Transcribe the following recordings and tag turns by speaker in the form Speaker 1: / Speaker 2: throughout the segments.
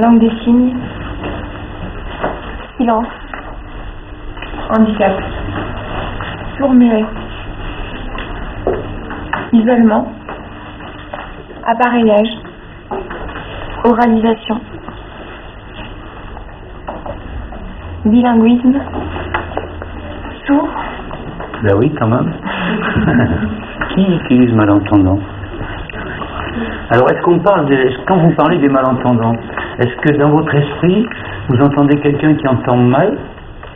Speaker 1: Langue des signes. Silence. Handicap. Sourd-muet. Isolement. Appareillage. Oralisation. Bilinguisme. Sourd.
Speaker 2: Ben oui, quand même. Qui utilise malentendant? Alors, est-ce qu'on parle quand vous parlez des malentendants, est-ce que dans votre esprit, vous entendez quelqu'un qui entend mal,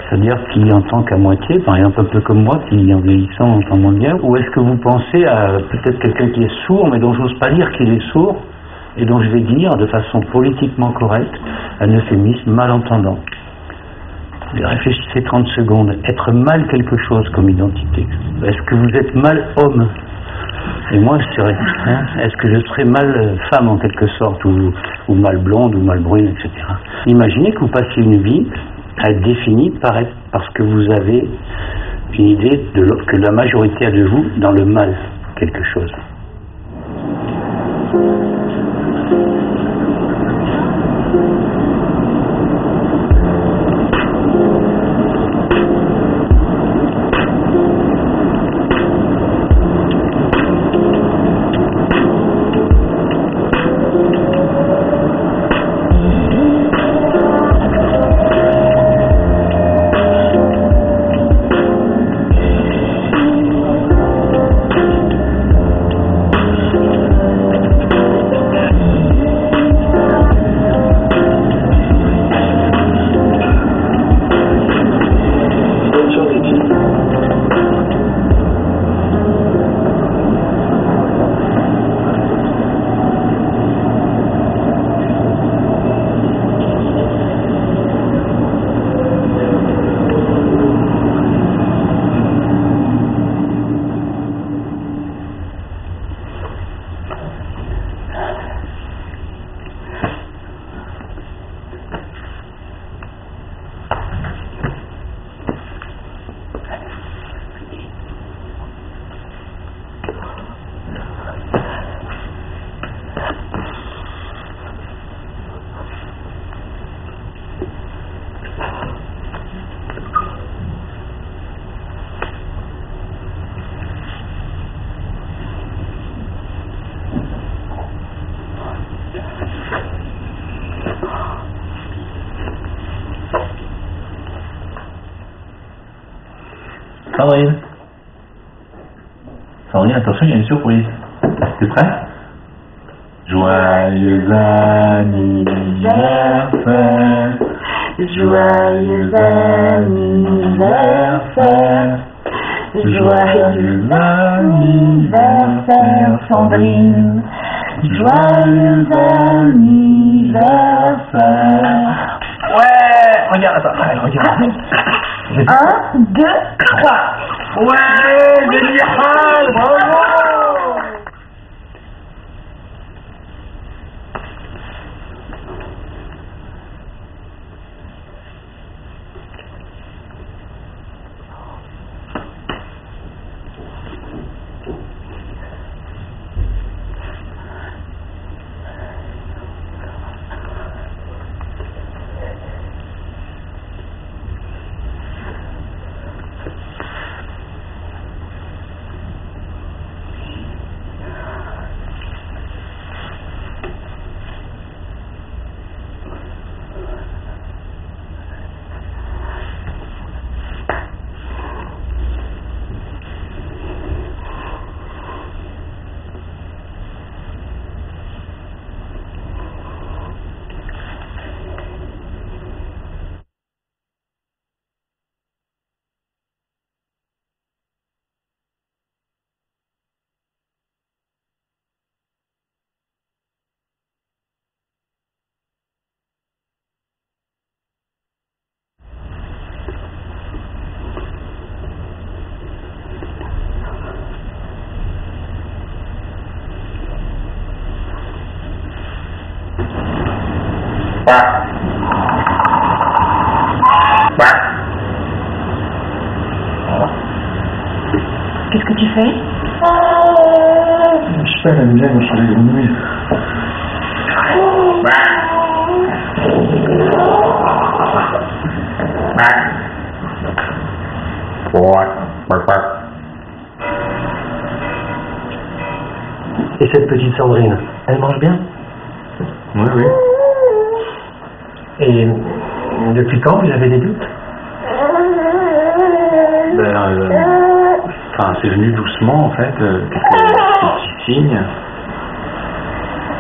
Speaker 2: c'est-à-dire qui entend qu'à moitié, par exemple un peu comme moi, qui en vieillissant entend moins bien, ou est-ce que vous pensez à peut-être quelqu'un qui est sourd, mais dont j'ose pas dire qu'il est sourd, et dont je vais dire de façon politiquement correcte un euphémisme malentendant? Réfléchissez 30 secondes. Être mal quelque chose comme identité. Est-ce que vous êtes mal homme? Et moi je dirais, est-ce que je serais mal femme en quelque sorte, ou mal blonde, ou mal brune, etc. Imaginez que vous passiez une vie à être définie parce que vous avez une idée que la majorité a de vous dans le mal quelque chose.
Speaker 3: Sandrine. Sandrine, attention, il y a une surprise. T'es prêt? Joyeux anniversaire. Joyeux anniversaire. Joyeux anniversaire, Sandrine. Joyeux anniversaire. Ouais, regarde, attends, allez, regarde.
Speaker 1: 1, 2, 3.
Speaker 3: Ouais, génial, bravo.
Speaker 1: Qu'est-ce que tu fais?
Speaker 3: Je sais pas, elle aime bien quand je fais des grenouilles.
Speaker 4: Et cette petite Sandrine, elle mange bien?
Speaker 2: Oui, oui.
Speaker 4: Et depuis quand vous avez des doutes?
Speaker 2: Enfin, c'est venu doucement en fait, quelques petits signes.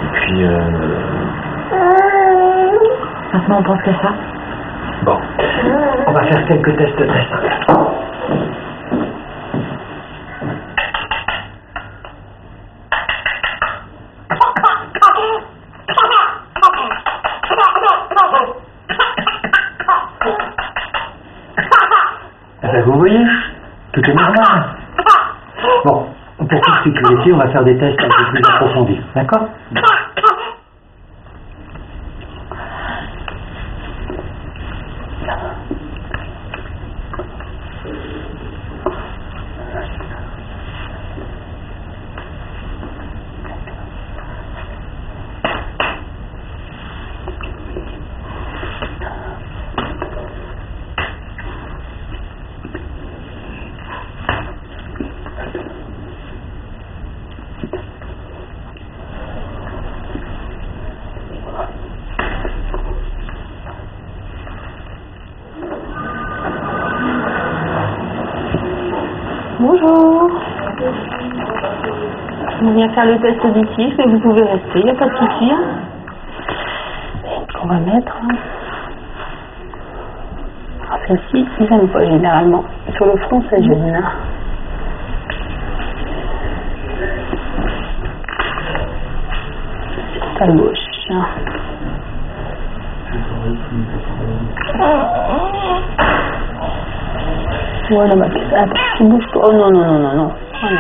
Speaker 2: Et puis,
Speaker 1: Maintenant, on pense que ça.
Speaker 4: Bon, on va faire quelques tests très simples. Vous voyez, tout est normal. Bon, pour toute sécurité, on va faire des tests un peu plus approfondis, d'accord?
Speaker 5: Bonjour. On vient faire le test auditif, mais vous pouvez rester, il n'y a pas de souci. On va mettre. Celle-ci, ils n'aiment pas généralement. Sur le front, ça gêne. C'est à gauche. Voilà ma pièce. Attends, tu bouges pas. Oh non, non, non, non, non. Oh, non, non.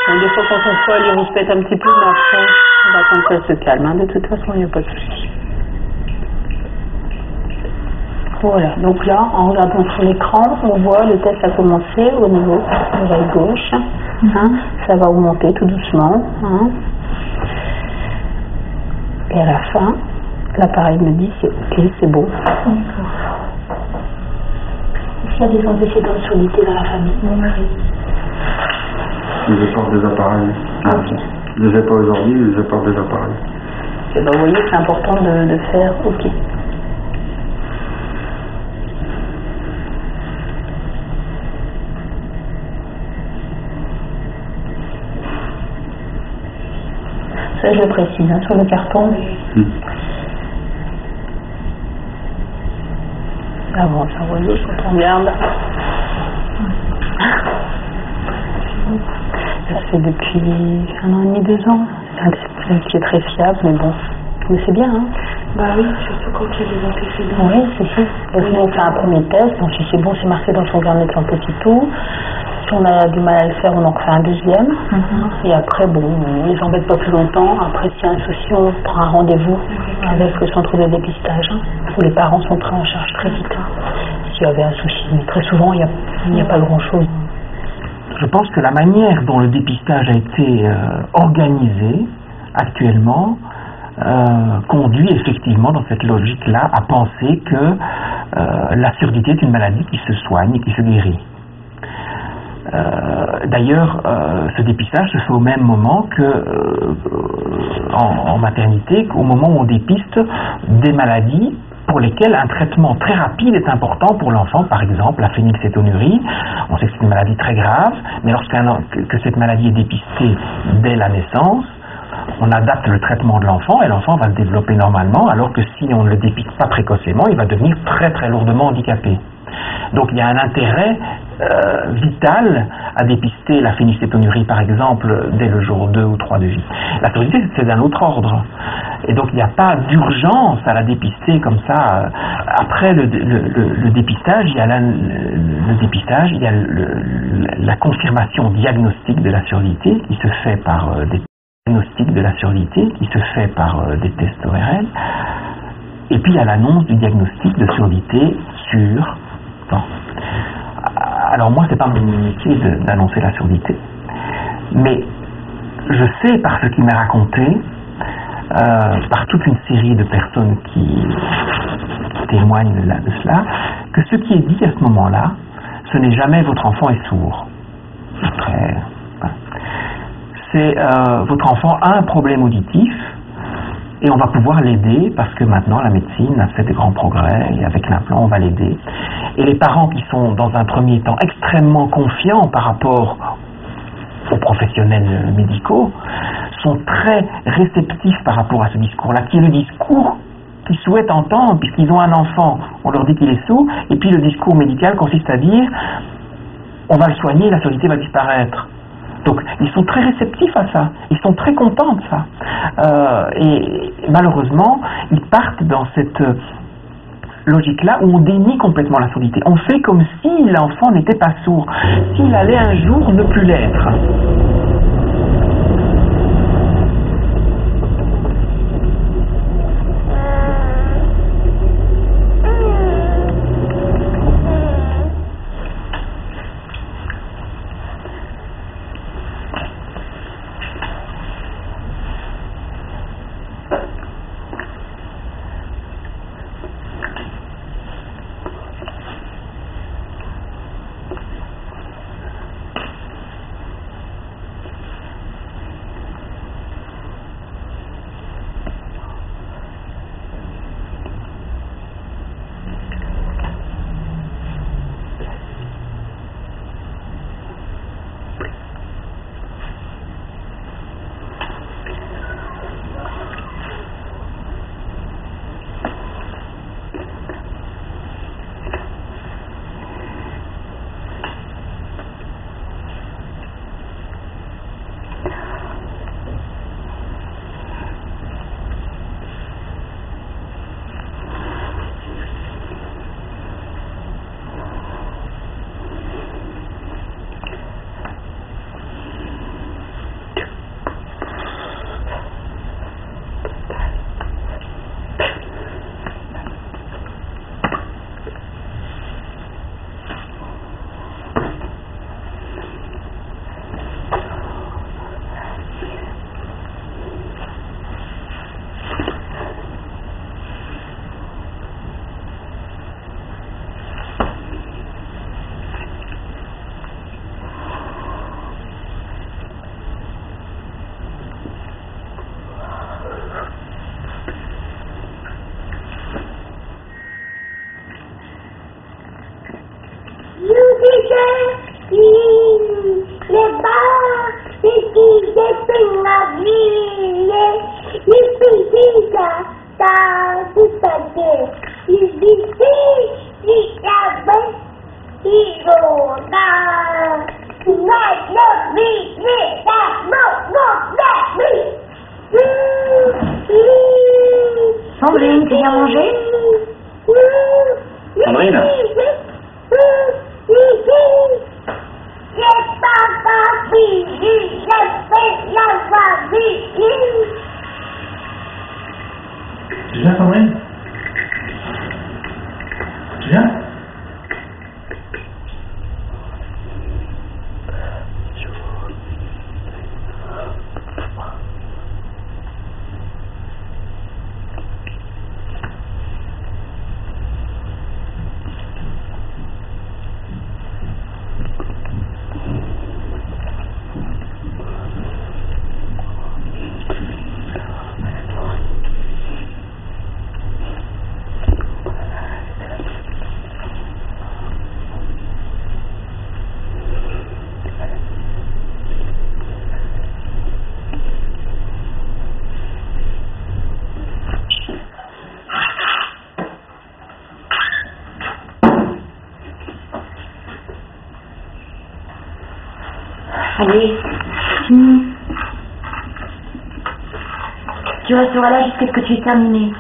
Speaker 5: Donc, des fois, quand on folle, il rouspète un petit peu, mais après, on va attendre qu'elle se calme. Hein. De toute façon, il n'y a pas de souci. Voilà. Donc là, en regardant sur l'écran, on voit le test a commencé au niveau de l'oreille gauche. Hein. Ça va augmenter tout doucement. Hein. Et à la fin, l'appareil me dit c'est ok, c'est bon. D'accord. Il y a des antécédents de surdité dans la famille. Mon mari.
Speaker 2: ils apportent des appareils.
Speaker 5: Ok.
Speaker 2: Ils les ai pas aujourd'hui, ils apportent des appareils.
Speaker 5: Et ben, vous voyez, c'est important de faire ok. Ça, je le précise, hein, sur le carton. Ça avance, vous voyez, quand on regarde. Ça fait depuis 1 an et demi, 2 ans. C'est un test qui est très fiable, mais bon. Mais c'est bien, hein.
Speaker 1: Bah oui, surtout quand il y a des antécédents.
Speaker 5: Oui, c'est ça. Donc nous, on fait un premier test. Donc si c'est bon, c'est marqué dans son carnet de santé tout. Si on a du mal à le faire, on en refait un deuxième. Et après, bon, on ne les embête pas plus longtemps. Après, s'il y a un souci, on prend un rendez-vous avec le centre de dépistage, hein, où les parents sont pris en charge très vite. S'il y avait un souci. Mais très souvent, il n'y a pas grand-chose.
Speaker 4: Je pense que la manière dont le dépistage a été organisé actuellement conduit effectivement dans cette logique-là à penser que la surdité est une maladie qui se soigne et qui se guérit. D'ailleurs, ce dépistage se fait au même moment que en maternité, qu'au moment où on dépiste des maladies pour lesquelles un traitement très rapide est important pour l'enfant, par exemple la phénylcétonurie. On sait que c'est une maladie très grave, mais lorsque cette maladie est dépistée dès la naissance, on adapte le traitement de l'enfant et l'enfant va se développer normalement, alors que si on ne le dépiste pas précocement, il va devenir très très lourdement handicapé. Donc il y a un intérêt vital à dépister la phénylcétonurie par exemple dès le jour 2 ou 3 de vie. La surdité c'est d'un autre ordre. Et donc il n'y a pas d'urgence à la dépister comme ça. Après le dépistage, il y a la confirmation diagnostique de la surdité qui se fait par des tests ORL. Et puis il y a l'annonce du diagnostic de surdité sur... Bon. Alors moi, c'est pas mon métier d'annoncer la surdité, mais je sais par ce qui m'est raconté, par toute une série de personnes qui témoignent de cela, que ce qui est dit à ce moment-là, ce n'est jamais votre enfant est sourd. C'est votre enfant a un problème auditif et on va pouvoir l'aider parce que maintenant la médecine a fait des grands progrès et avec l'implant on va l'aider. Et les parents qui sont dans un premier temps extrêmement confiants par rapport aux professionnels médicaux sont très réceptifs par rapport à ce discours-là, qui est le discours qu'ils souhaitent entendre puisqu'ils ont un enfant, on leur dit qu'il est sourd, et puis le discours médical consiste à dire on va le soigner, la surdité va disparaître. Donc ils sont très réceptifs à ça, ils sont très contents de ça. Et malheureusement, ils partent dans cette logique-là où on dénie complètement la surdité. On fait comme si l'enfant n'était pas sourd, s'il allait un jour ne plus l'être.
Speaker 1: Sandrine, tu viens manger?
Speaker 2: Sandrine?
Speaker 3: Tu viens, Sandrine? Tu viens?
Speaker 1: Allez, fini. Tu resteras là jusqu'à ce que tu aies terminé.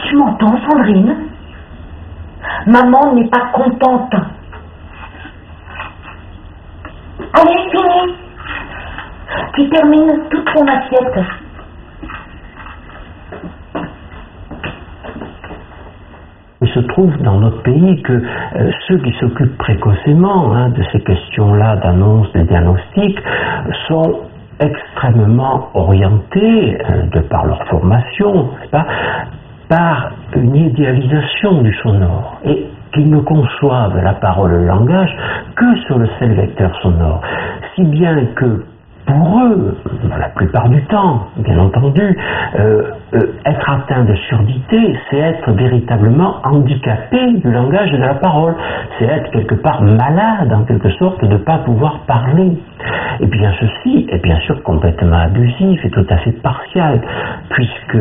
Speaker 1: Tu m'entends, Sandrine? Maman n'est pas contente. Allez, fini. Tu termines toute ton assiette.
Speaker 6: Il se trouve dans notre pays que ceux qui s'occupent précocement de ces questions-là d'annonce des diagnostics sont extrêmement orientés, de par leur formation, n'est-ce pas, par une idéalisation du sonore et qu'ils ne conçoivent la parole et le langage que sur le seul vecteur sonore, si bien que pour eux, la plupart du temps, bien entendu, être atteint de surdité, c'est être véritablement handicapé du langage et de la parole. C'est être quelque part malade, en quelque sorte, de ne pas pouvoir parler. Et bien ceci est bien sûr complètement abusif et tout à fait partial, puisque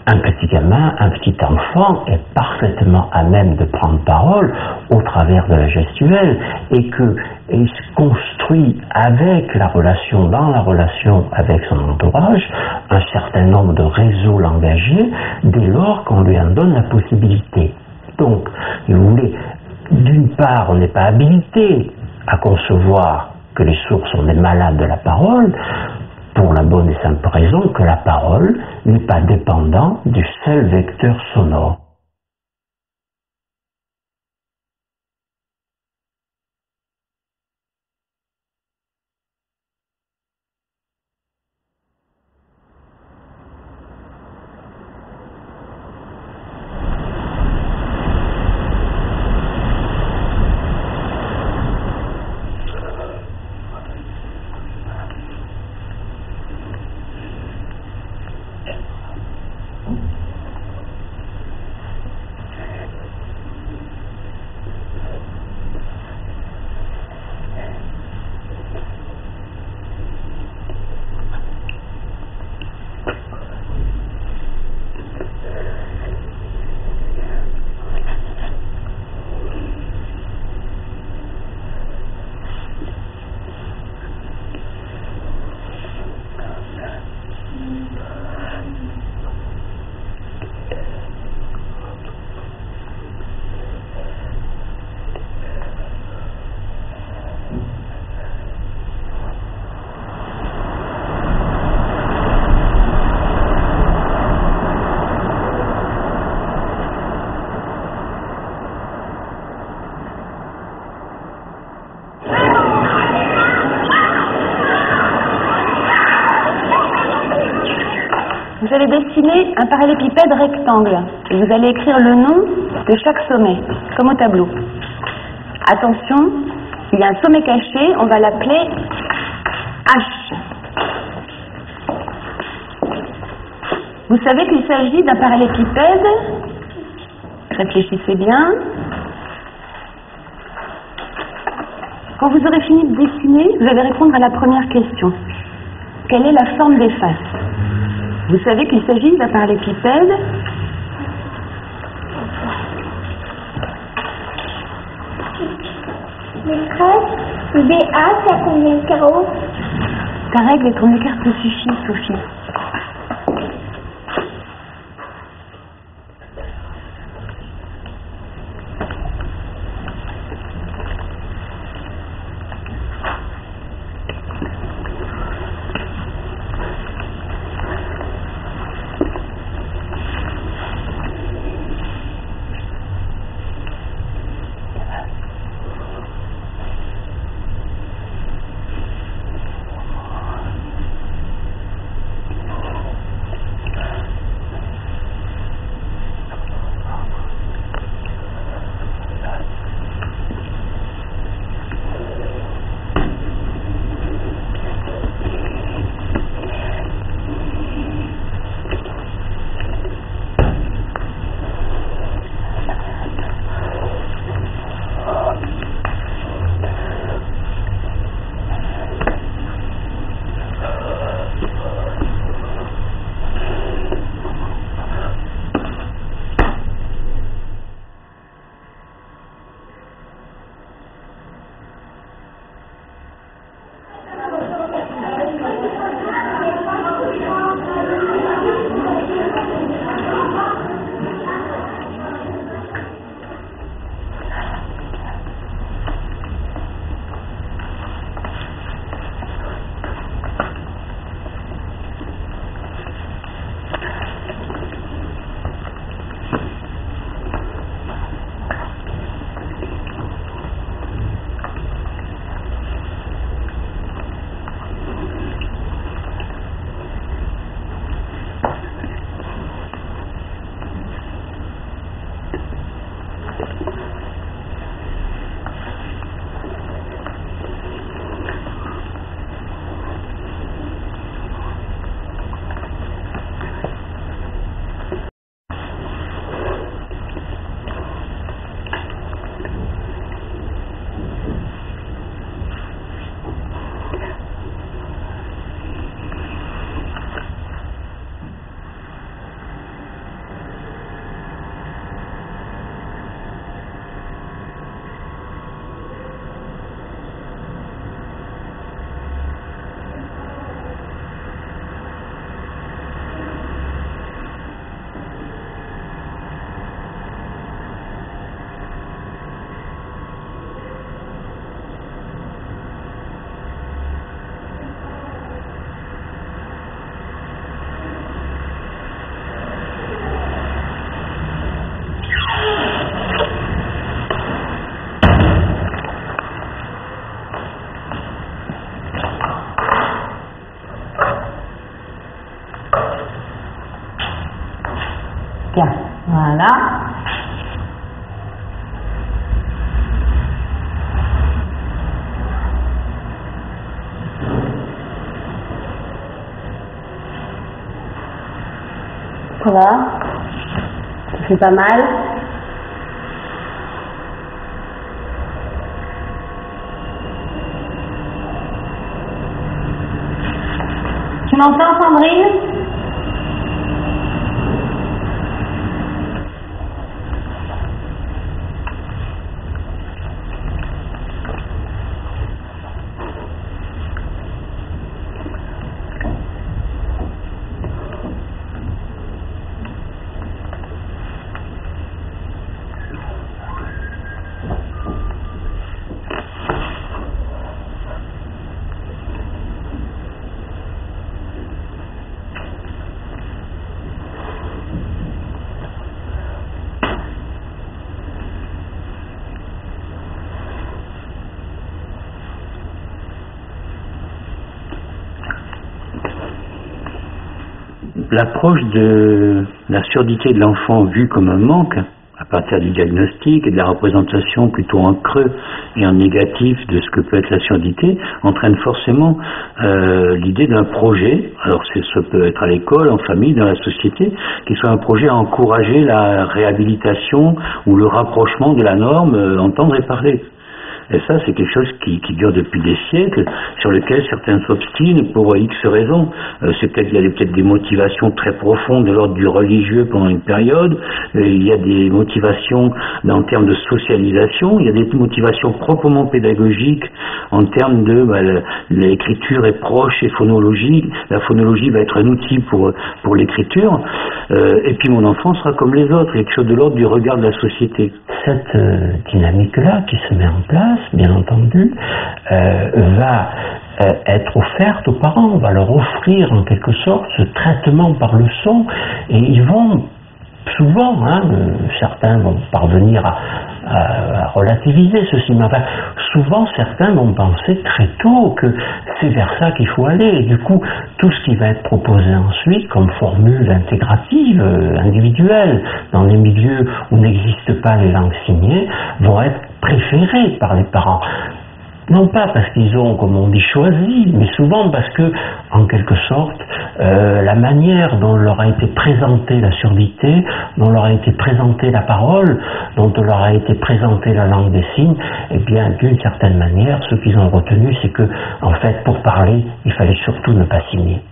Speaker 6: un petit gamin, un petit enfant est parfaitement à même de prendre parole au travers de la gestuelle et qu'il se construit avec la relation, dans la relation avec son entourage, un certain nombre de réseaux langagiers dès lors qu'on lui en donne la possibilité. Donc, si vous voulez, d'une part, on n'est pas habilité à concevoir que les sourds sont des malades de la parole, pour la bonne et simple raison que la parole n'est pas dépendante du seul vecteur sonore.
Speaker 5: Vous allez dessiner un parallélépipède rectangle et vous allez écrire le nom de chaque sommet, comme au tableau. Attention, il y a un sommet caché, on va l'appeler H. Vous savez qu'il s'agit d'un parallélépipède. Réfléchissez bien. Quand vous aurez fini de dessiner, vous allez répondre à la première question. Quelle est la forme des faces? Vous savez qu'il s'agit d'un parallélépipède.
Speaker 7: Les traces BA, ça combien de carreaux?
Speaker 5: Ta règle et ton écart te suffit, Sophie.
Speaker 1: Voilà.
Speaker 5: Ça va? Ça fait pas mal?
Speaker 1: Tu m'entends, Sandrine?
Speaker 2: L'approche de la surdité de l'enfant vue comme un manque, à partir du diagnostic et de la représentation plutôt en creux et en négatif de ce que peut être la surdité, entraîne forcément l'idée d'un projet, alors ça peut être à l'école, en famille, dans la société, qui soit un projet à encourager la réhabilitation ou le rapprochement de la norme, entendre et parler. Et ça, c'est quelque chose qui dure depuis des siècles, sur lequel certains s'obstinent pour X raisons. Il y a peut-être des motivations très profondes de l'ordre du religieux pendant une période, il y a des motivations en termes de socialisation, il y a des motivations proprement pédagogiques en termes de l'écriture est proche et phonologie, la phonologie va être un outil pour l'écriture, et puis mon enfant sera comme les autres, quelque chose de l'ordre du regard de la société.
Speaker 6: Cette dynamique-là qui se met en place, bien entendu, va être offerte aux parents, on va leur offrir en quelque sorte ce traitement par le son, et ils vont souvent, certains vont parvenir à relativiser ceci, mais enfin, souvent certains vont penser très tôt que c'est vers ça qu'il faut aller, et du coup tout ce qui va être proposé ensuite comme formule intégrative, individuelle, dans les milieux où n'existent pas les langues signées, vont être préférés par les parents. Non pas parce qu'ils ont, comme on dit, choisi, mais souvent parce que, en quelque sorte, la manière dont leur a été présentée la surdité, dont leur a été présentée la parole, dont leur a été présentée la langue des signes, eh bien, d'une certaine manière, ce qu'ils ont retenu, c'est que, en fait, pour parler, il fallait surtout ne pas signer.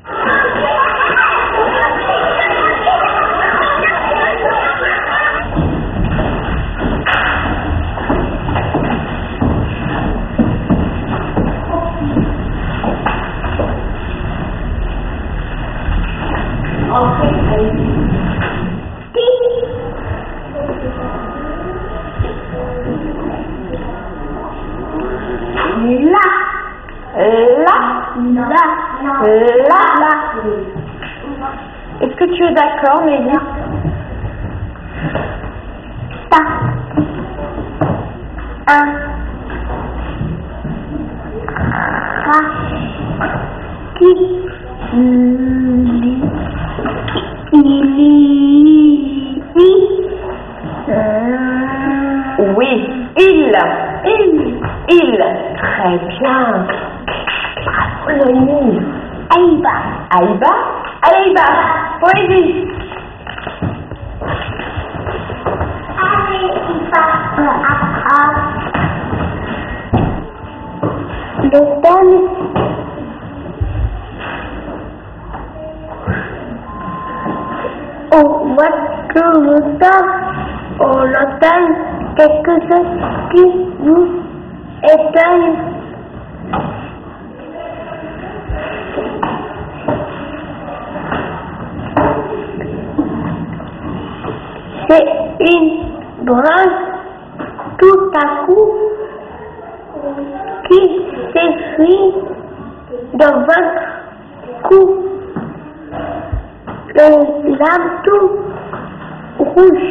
Speaker 1: Est-ce que tu es d'accord, Nelly?
Speaker 7: Ta. Un. Ra. Qui.
Speaker 1: Oui, il. Très bien. Bravo, Nelly.
Speaker 7: Aïba.
Speaker 1: Aïba. Aïba. Poésie.
Speaker 7: L'automne. Au mois de l'automne, quelque chose qui nous étonne. C'est une branche tout à coup qui s'effrite de votre cou. Le lame tout rouge.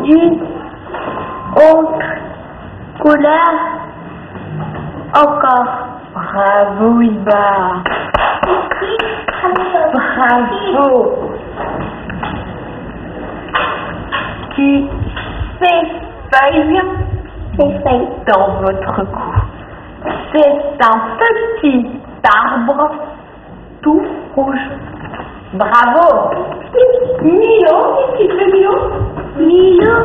Speaker 7: D'une autre couleur encore.
Speaker 1: Bravo. Bravo, Iba. Bravo. Qui s'effeuille dans votre cou. C'est un petit arbre tout rouge. Bravo. Milo, qu'est-ce qu'il fait, Milo? Milo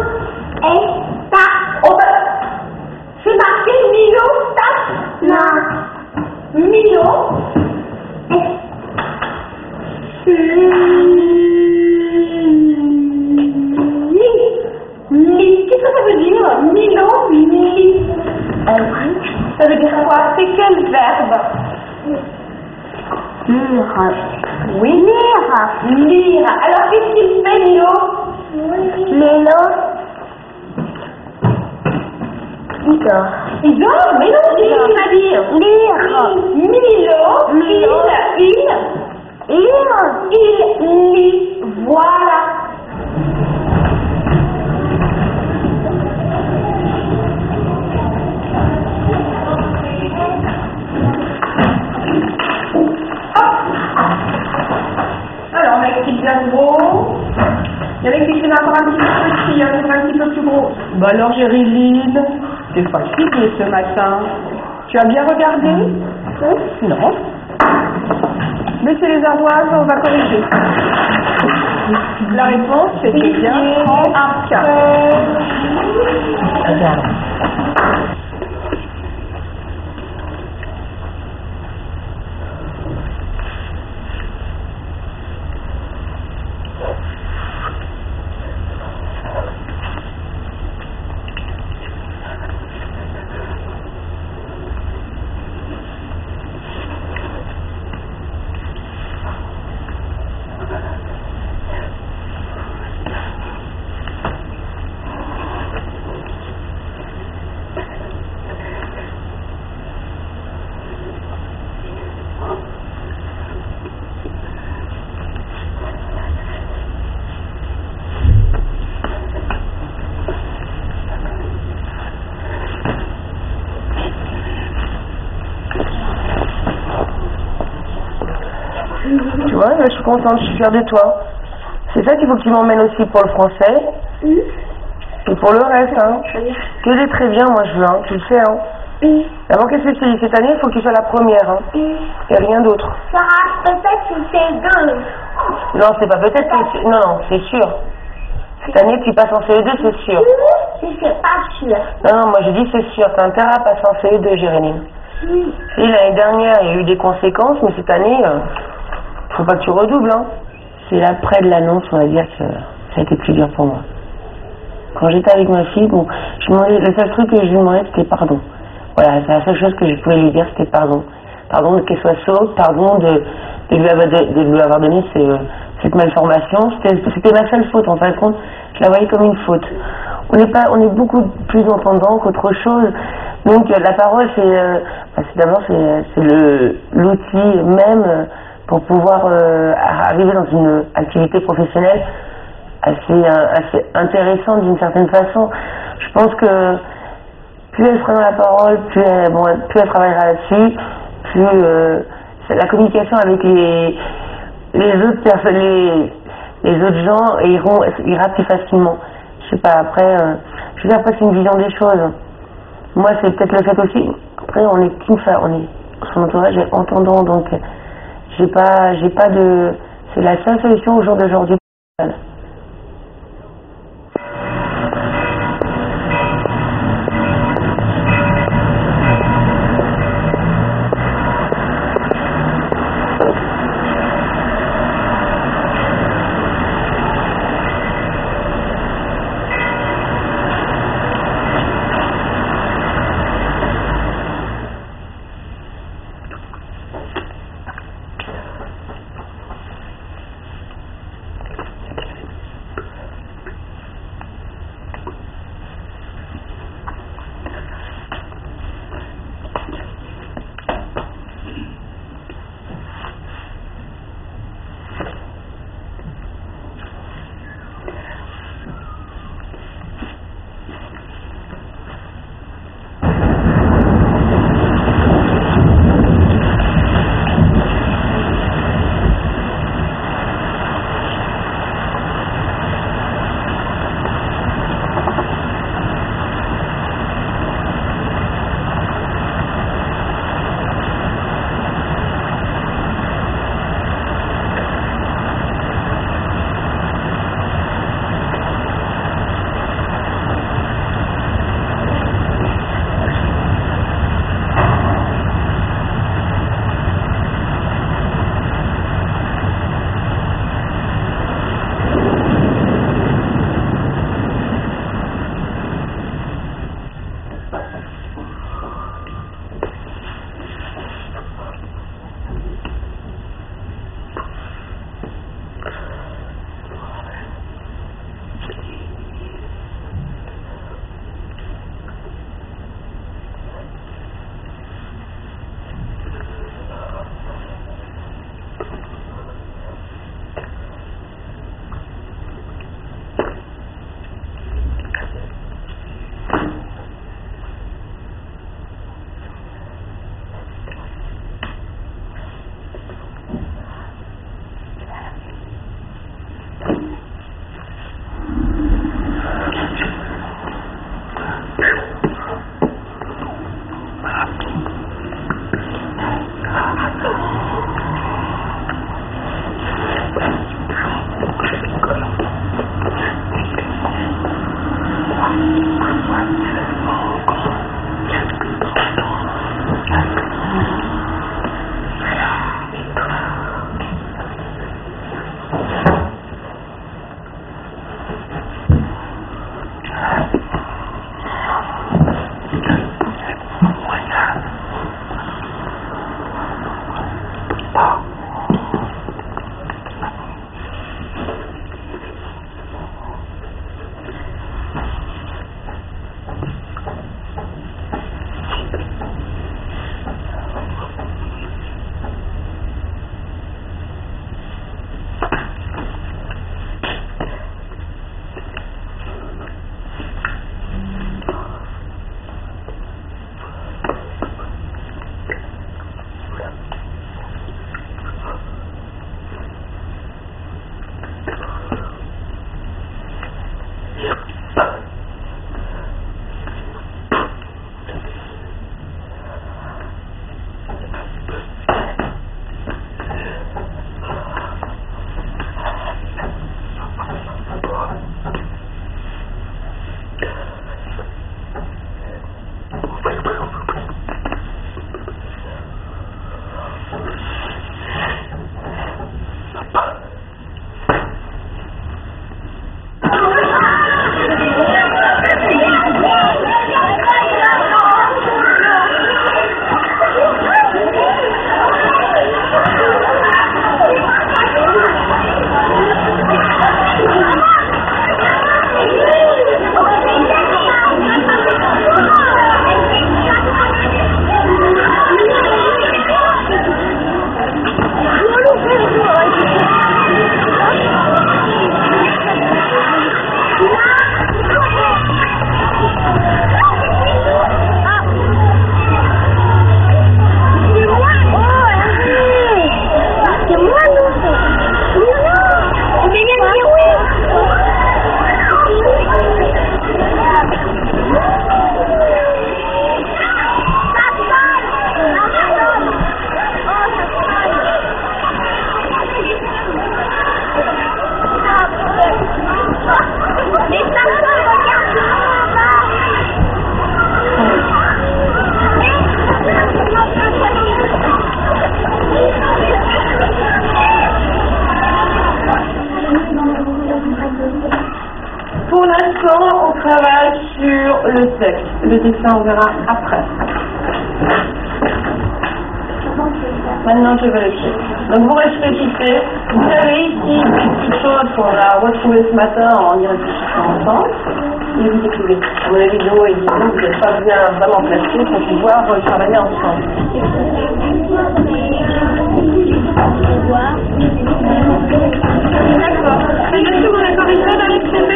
Speaker 1: est ta. Oh ben, c'est marqué Milo ta. Non. Milo est. Qu'est-ce que ça veut dire? Milo, li. Ça veut dire quoi? C'est quel verbe? Lire. Oui, lire. Lire. Alors, qu'est-ce qu'il fait, Milo? Milo. Il dort. Il dort? Mais non, qu'est-ce qu'il va dire? Lire. Milo. Il lit. Voilà. Alors, on a écrit bien gros. Il y en a qui écrivent encore un petit peu petit, il y en a un petit peu plus gros. Bah alors, Géryline, t'es fatiguée ce matin. Tu as bien regardé? Non. Baissez les ardoises, on va corriger. La réponse, c'était bien un cas. Tu vois, je suis contente, je suis fière de toi. C'est ça qu'il faut que tu m'emmènes aussi pour le français. Et pour le reste, hein. Que des très bien, moi je veux, hein. Tu le sais, hein. D'abord, qu'est-ce que je te dis? Cette année, il faut que tu sois la première, hein. Et rien d'autre.
Speaker 7: Sarah, peut-être que c'est dingue.
Speaker 1: Non, c'est pas peut-être, c'est sûr. Non, c'est sûr. Cette année, tu passes en CE2, c'est sûr.
Speaker 7: C'est pas sûr.
Speaker 1: Non, moi je dis c'est sûr. T'as intérêt à passer en CE2, Jérémine. Et l'année dernière, il y a eu des conséquences, mais cette année, faut pas que tu redoubles, hein. C'est l'après de l'annonce, on va dire que ça a été plus dur pour moi. Quand j'étais avec ma fille, bon, le seul truc que je lui demandais, c'était pardon. Voilà, c'est la seule chose que je pouvais lui dire, c'était pardon. Pardon qu'elle soit sourde, pardon de lui avoir donné cette malformation. C'était ma seule faute, en fin de compte. Je la voyais comme une faute. On est beaucoup plus entendant qu'autre chose. Donc la parole, d'abord l'outil même pour pouvoir arriver dans une activité professionnelle assez intéressante d'une certaine façon. Je pense que plus elle sera dans la parole, plus elle travaillera là-dessus, plus la communication avec les autres personnes, les autres gens ira plus facilement. Je sais pas, après, c'est une vision des choses. Moi, c'est peut-être le fait aussi, après, on est qu'une femme, son entourage est entendant, donc j'ai pas de, c'est la seule solution au jour d'aujourd'hui. le texte. Le dessin, on verra après. Maintenant, je vais le faire. Donc, vous réfléchissez. Vous avez ici des petites choses qu'on a retrouvées ce matin en y réfléchissant ensemble. Et vous écrivez. À mon avis, Joe et Guillaume, vous n'êtes pas bien vraiment placés pour pouvoir travailler ensemble. D'accord. C'est juste que vous avez corrigé dans l'exposé ?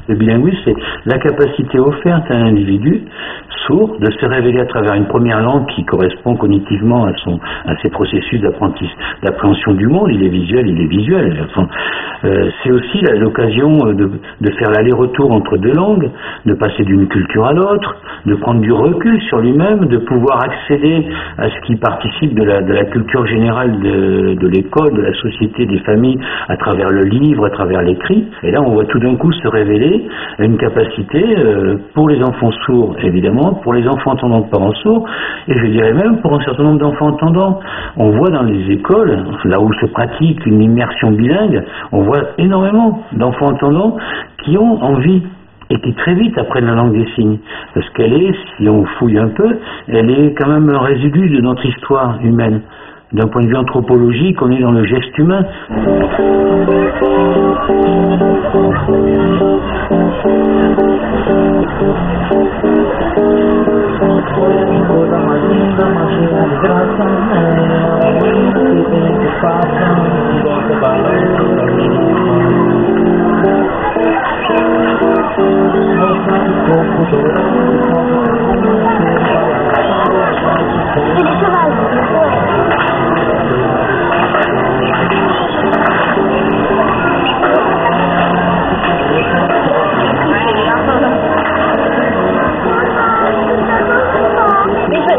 Speaker 2: Le bilinguisme, c'est la capacité offerte à un individu sourd de se révéler à travers une première langue qui correspond cognitivement à ses processus d'appréhension du monde. Il est visuel. Enfin, c'est aussi l'occasion de faire l'aller-retour entre deux langues, de passer d'une culture à l'autre, de prendre du recul sur lui-même, de pouvoir accéder à ce qui participe de la culture générale de l'école, de la société, des familles, à travers le livre, à travers l'écrit. Et là, on voit tout d'un coup se révéler une capacité pour les enfants sourds, évidemment, pour les enfants entendants de parents sourds, et je dirais même pour un certain nombre d'enfants entendants. On voit dans les écoles, là où se pratique une immersion bilingue, on voit énormément d'enfants entendants qui ont envie et qui très vite apprennent la langue des signes. Parce qu'elle est, si on fouille un peu, elle est quand même un résidu de notre histoire humaine. D'un point de vue anthropologique, on est dans le geste humain.
Speaker 7: C'est des chevals.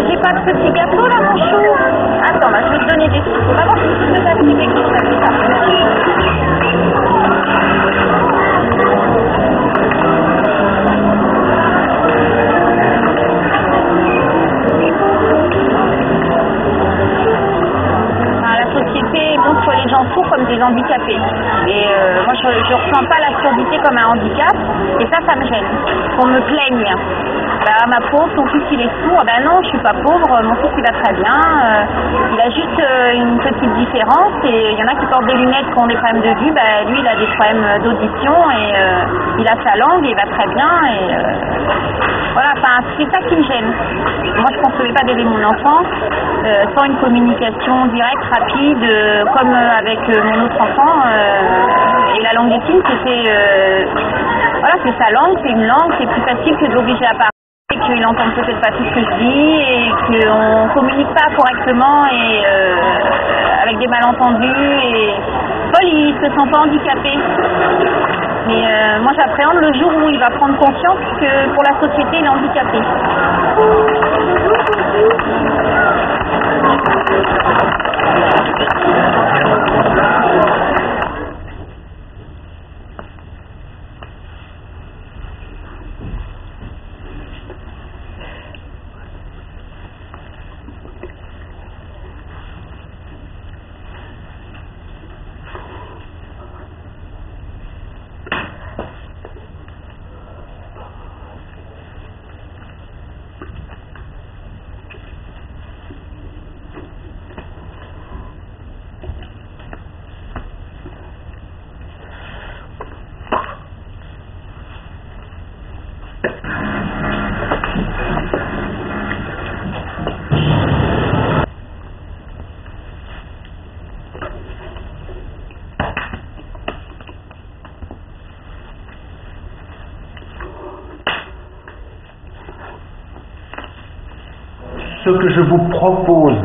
Speaker 5: J'ai pas de petit gâteau là, mon chou. Attends, je vais te donner des sous. On va voir si tu peux t'acheter quelque chose avec ça. La société montre les gens sourds comme des handicapés. Et moi, je ressens pas la surdité comme un handicap. Et ça me gêne. Qu'on me plaigne. Bah, ma pauvre, ton fils il est sourd. Ben non, je suis pas pauvre, mon fils il va très bien. Il a juste une petite différence et il y en a qui portent des lunettes qui ont des problèmes de vue. Ben, lui il a des problèmes d'audition et il a sa langue et il va très bien. Et voilà, enfin, c'est ça qui me gêne. Moi je ne concevais pas d'élever mon enfant sans une communication directe, rapide, comme avec mon autre enfant. Et la langue des signes, c'était... voilà, c'est sa langue, c'est une langue, c'est plus facile que de l'obliger à parler.
Speaker 8: Et qu'ils n'entendent peut-être pas tout ce que je dis et qu'on ne communique pas correctement et avec des malentendus et Paul il se sent pas handicapé. Mais moi j'appréhende le jour où il va prendre conscience que pour la société il est handicapé.
Speaker 2: Ce que je vous propose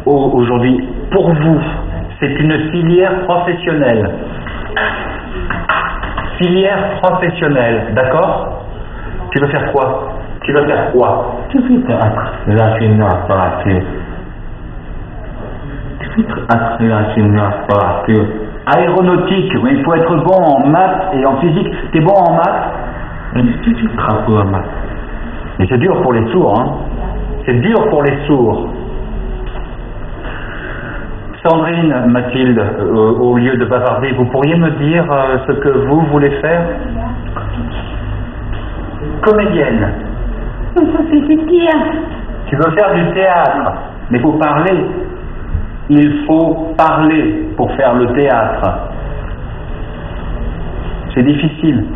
Speaker 2: aujourd'hui pour vous, c'est une filière professionnelle. Filière professionnelle, d'accord? Tu veux faire quoi? Tu veux faire quoi? Tu veux être l'ingénieur apparatus. Tu veux être l'ingénieur apparatus. Aéronautique, mais il faut être bon en maths et en physique. T'es bon en maths? Tu travailles en maths. Mais c'est dur pour les sourds, hein? C'est dur pour les sourds. Sandrine, Mathilde, au lieu de bavarder, vous pourriez me dire ce que vous voulez faire? Comédienne. Tu veux faire du théâtre, mais il faut parler. Il faut parler pour faire le théâtre. C'est difficile.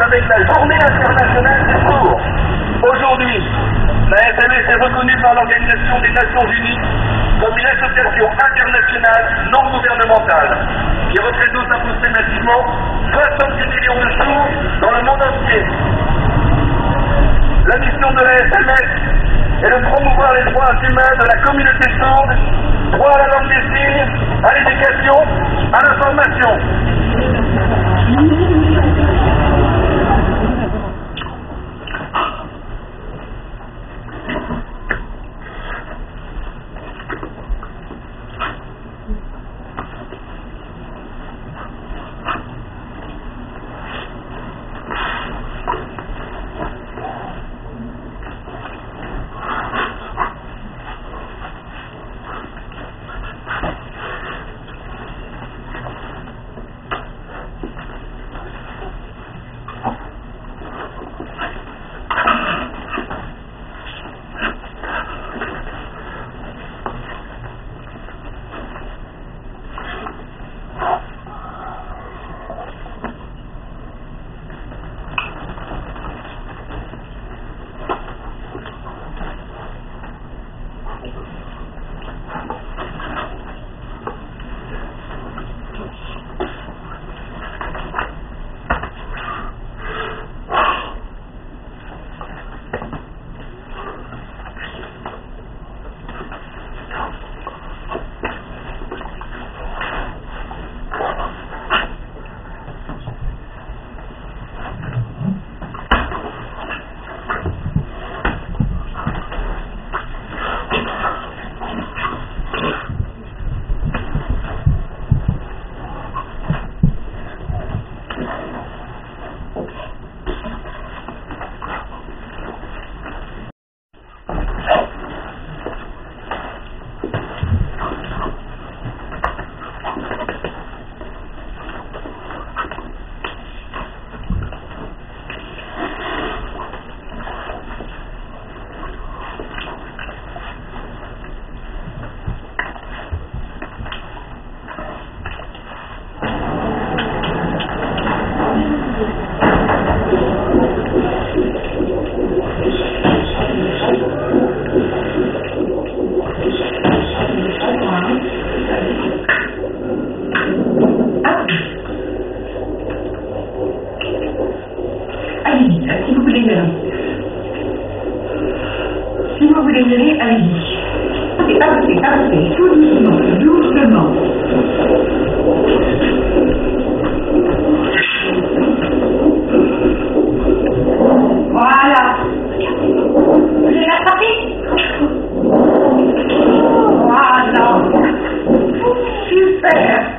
Speaker 9: Avec la journée internationale des sourds. Aujourd'hui, la SMS est reconnue par l'Organisation des Nations Unies comme une association internationale non gouvernementale qui représente approximativement 70 millions de sourds dans le monde entier. La mission de la SMS est de promouvoir les droits humains de la communauté sourde, droit à la langue des signes, à l'éducation, à l'information.
Speaker 10: Si vous voulez y aller, allez-y. Parfait, tout doucement. Voilà. Vous l'avez attrapé? Voilà. Super.